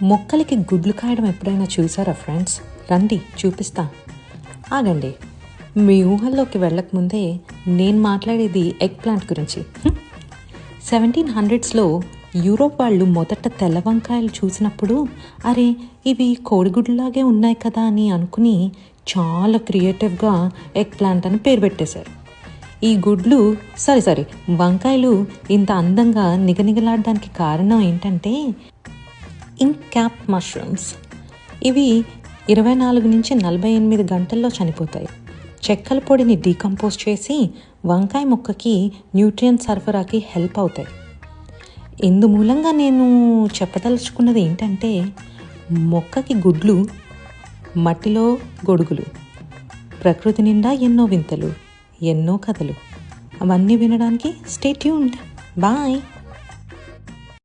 మొక్కలకి గుడ్లు కాయడం ఎప్పుడైనా చూసారా ఫ్రెండ్స్? రండి చూపిస్తా. ఆగండి, మీ ఊహల్లోకి వెళ్ళకముందే నేను మాట్లాడేది ఎగ్ ప్లాంట్ గురించి. 1700s యూరోప్ వాళ్ళు మొదట తెల్ల వంకాయలు చూసినప్పుడు అరే ఇవి కోడిగుడ్లాగే ఉన్నాయి కదా అని అనుకుని చాలా క్రియేటివ్గా ఎగ్ ప్లాంట్ అని పేరు పెట్టేశారు. ఈ గుడ్లు వంకాయలు ఇంత అందంగా నిగనిగలాడడానికి కారణం ఏంటంటే ఇంక్ క్యాప్ మష్రూమ్స్. ఇవి 24 నుంచి 48 గంటల్లో చనిపోతాయి. చెక్కల పొడిని డీకంపోజ్ చేసి వంకాయ మొక్కకి న్యూట్రియంట్ సరఫరాకి హెల్ప్ అవుతాయి. ఇందు మూలంగా నేను చెప్పదలుచుకున్నది ఏంటంటే మొక్కకి గుడ్లు, మట్టిలో గొడుగులు, ప్రకృతి నిండా ఎన్నో వింతలు, ఎన్నో కథలు. అవన్నీ వినడానికి స్టే ట్యూన్డ్. బాయ్.